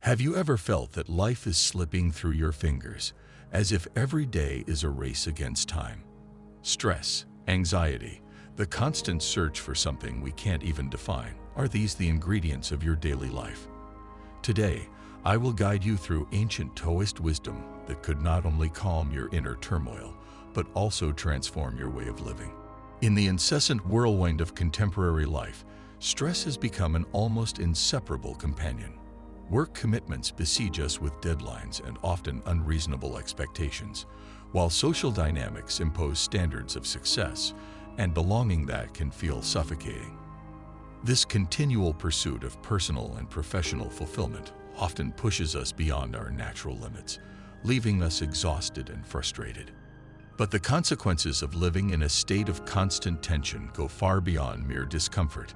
Have you ever felt that life is slipping through your fingers, as if every day is a race against time? Stress, anxiety, the constant search for something we can't even define, are these the ingredients of your daily life? Today, I will guide you through ancient Taoist wisdom that could not only calm your inner turmoil, but also transform your way of living. In the incessant whirlwind of contemporary life, stress has become an almost inseparable companion. Work commitments besiege us with deadlines and often unreasonable expectations, while social dynamics impose standards of success and belonging that can feel suffocating. This continual pursuit of personal and professional fulfillment often pushes us beyond our natural limits, leaving us exhausted and frustrated. But the consequences of living in a state of constant tension go far beyond mere discomfort.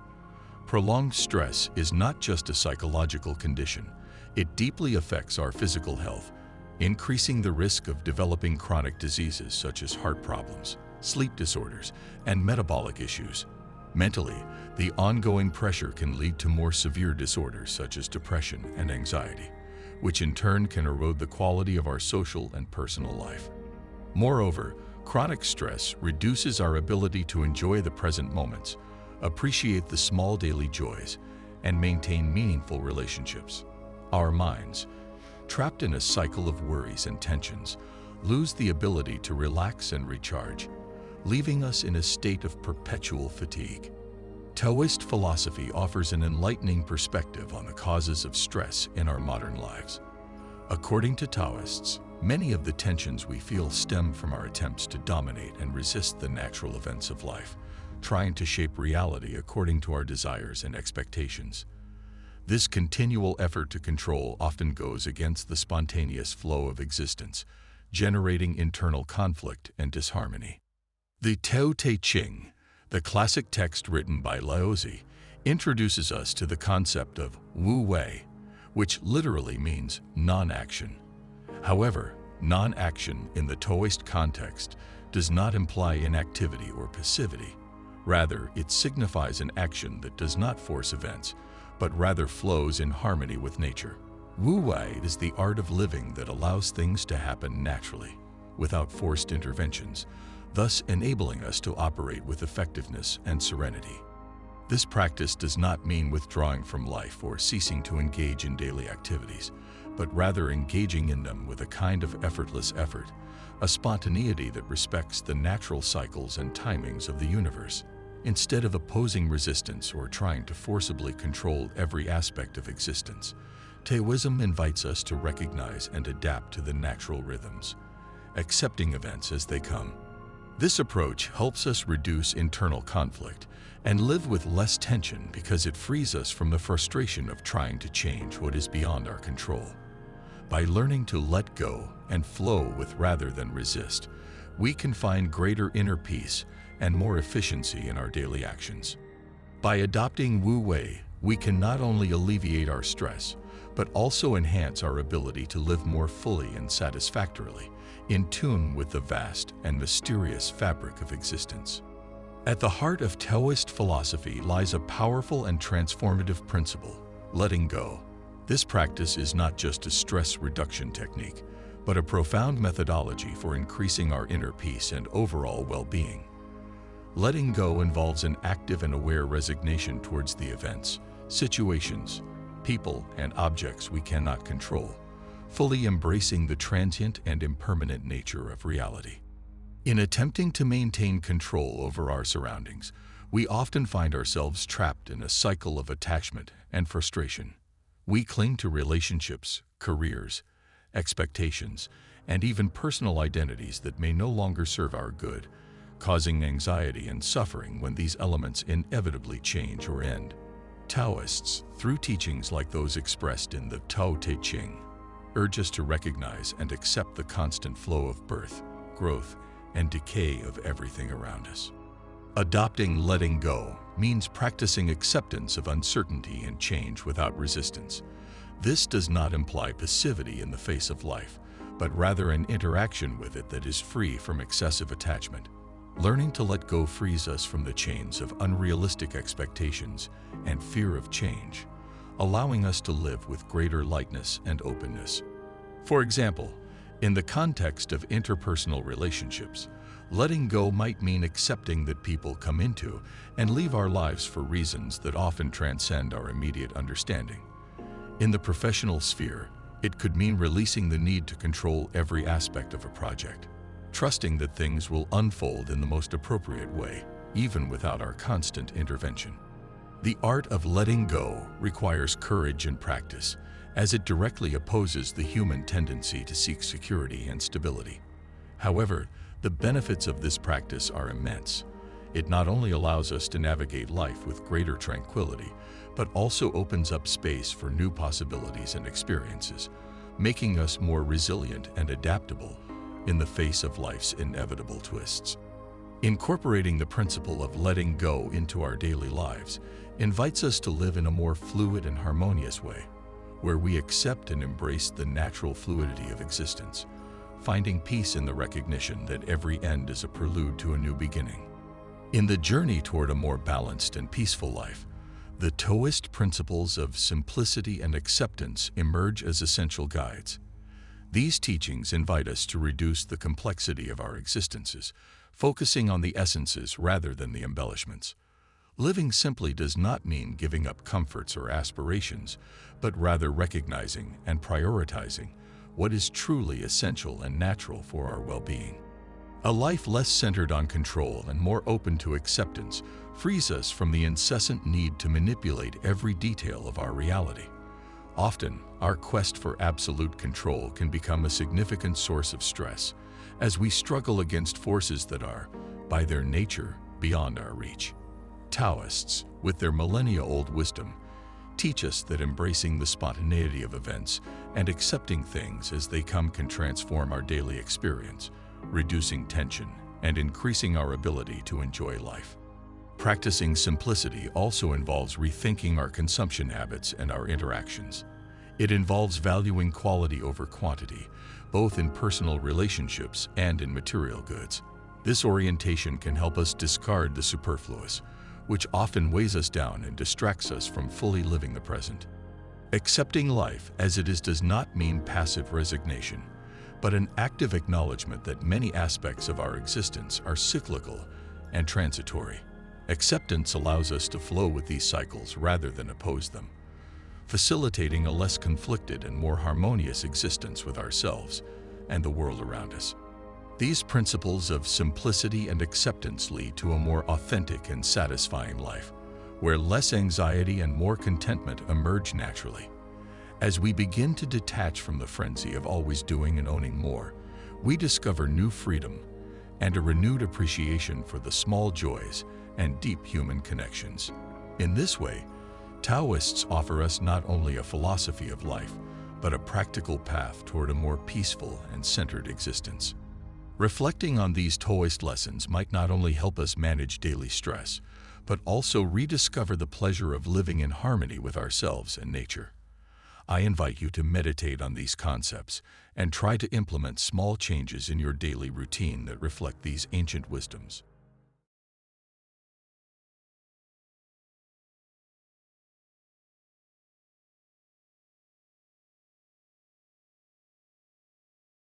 Prolonged stress is not just a psychological condition, it deeply affects our physical health, increasing the risk of developing chronic diseases such as heart problems, sleep disorders, and metabolic issues. Mentally, the ongoing pressure can lead to more severe disorders such as depression and anxiety, which in turn can erode the quality of our social and personal life. Moreover, chronic stress reduces our ability to enjoy the present moments, appreciate the small daily joys, and maintain meaningful relationships. Our minds, trapped in a cycle of worries and tensions, lose the ability to relax and recharge, leaving us in a state of perpetual fatigue. Taoist philosophy offers an enlightening perspective on the causes of stress in our modern lives. According to Taoists, many of the tensions we feel stem from our attempts to dominate and resist the natural events of life, trying to shape reality according to our desires and expectations. This continual effort to control often goes against the spontaneous flow of existence, generating internal conflict and disharmony. The Tao Te Ching, the classic text written by Laozi, introduces us to the concept of Wu Wei, which literally means non-action. However, non-action in the Taoist context does not imply inactivity or passivity. Rather, it signifies an action that does not force events, but rather flows in harmony with nature. Wu Wei is the art of living that allows things to happen naturally, without forced interventions, thus enabling us to operate with effectiveness and serenity. This practice does not mean withdrawing from life or ceasing to engage in daily activities, but rather engaging in them with a kind of effortless effort, a spontaneity that respects the natural cycles and timings of the universe. Instead of opposing resistance or trying to forcibly control every aspect of existence, Taoism invites us to recognize and adapt to the natural rhythms, accepting events as they come. This approach helps us reduce internal conflict and live with less tension because it frees us from the frustration of trying to change what is beyond our control. By learning to let go and flow with rather than resist, we can find greater inner peace and more efficiency in our daily actions. By adopting Wu Wei, we can not only alleviate our stress, but also enhance our ability to live more fully and satisfactorily, in tune with the vast and mysterious fabric of existence. At the heart of Taoist philosophy lies a powerful and transformative principle: letting go. This practice is not just a stress reduction technique, but a profound methodology for increasing our inner peace and overall well-being. Letting go involves an active and aware resignation towards the events, situations, people, and objects we cannot control, fully embracing the transient and impermanent nature of reality. In attempting to maintain control over our surroundings, we often find ourselves trapped in a cycle of attachment and frustration. We cling to relationships, careers, expectations, and even personal identities that may no longer serve our good, causing anxiety and suffering when these elements inevitably change or end. Taoists, through teachings like those expressed in the Tao Te Ching, urge us to recognize and accept the constant flow of birth, growth, and decay of everything around us. Adopting letting go means practicing acceptance of uncertainty and change without resistance. This does not imply passivity in the face of life, but rather an interaction with it that is free from excessive attachment. Learning to let go frees us from the chains of unrealistic expectations and fear of change, allowing us to live with greater lightness and openness. For example, in the context of interpersonal relationships, letting go might mean accepting that people come into and leave our lives for reasons that often transcend our immediate understanding. In the professional sphere, it could mean releasing the need to control every aspect of a project, trusting that things will unfold in the most appropriate way, even without our constant intervention. The art of letting go requires courage and practice, as it directly opposes the human tendency to seek security and stability. However, the benefits of this practice are immense. It not only allows us to navigate life with greater tranquility, but also opens up space for new possibilities and experiences, making us more resilient and adaptable in the face of life's inevitable twists. Incorporating the principle of letting go into our daily lives invites us to live in a more fluid and harmonious way, where we accept and embrace the natural fluidity of existence, finding peace in the recognition that every end is a prelude to a new beginning. In the journey toward a more balanced and peaceful life, the Taoist principles of simplicity and acceptance emerge as essential guides. These teachings invite us to reduce the complexity of our existences, focusing on the essences rather than the embellishments. Living simply does not mean giving up comforts or aspirations, but rather recognizing and prioritizing what is truly essential and natural for our well-being. A life less centered on control and more open to acceptance frees us from the incessant need to manipulate every detail of our reality. Often, our quest for absolute control can become a significant source of stress, as we struggle against forces that are, by their nature, beyond our reach. Taoists, with their millennia-old wisdom, teach us that embracing the spontaneity of events and accepting things as they come can transform our daily experience, reducing tension and increasing our ability to enjoy life. Practicing simplicity also involves rethinking our consumption habits and our interactions. It involves valuing quality over quantity, both in personal relationships and in material goods. This orientation can help us discard the superfluous, which often weighs us down and distracts us from fully living the present. Accepting life as it is does not mean passive resignation, but an active acknowledgement that many aspects of our existence are cyclical and transitory. Acceptance allows us to flow with these cycles rather than oppose them, facilitating a less conflicted and more harmonious existence with ourselves and the world around us. These principles of simplicity and acceptance lead to a more authentic and satisfying life, where less anxiety and more contentment emerge naturally. As we begin to detach from the frenzy of always doing and owning more, we discover new freedom and a renewed appreciation for the small joys and deep human connections. In this way, Taoists offer us not only a philosophy of life, but a practical path toward a more peaceful and centered existence. Reflecting on these Taoist lessons might not only help us manage daily stress, but also rediscover the pleasure of living in harmony with ourselves and nature. I invite you to meditate on these concepts and try to implement small changes in your daily routine that reflect these ancient wisdoms.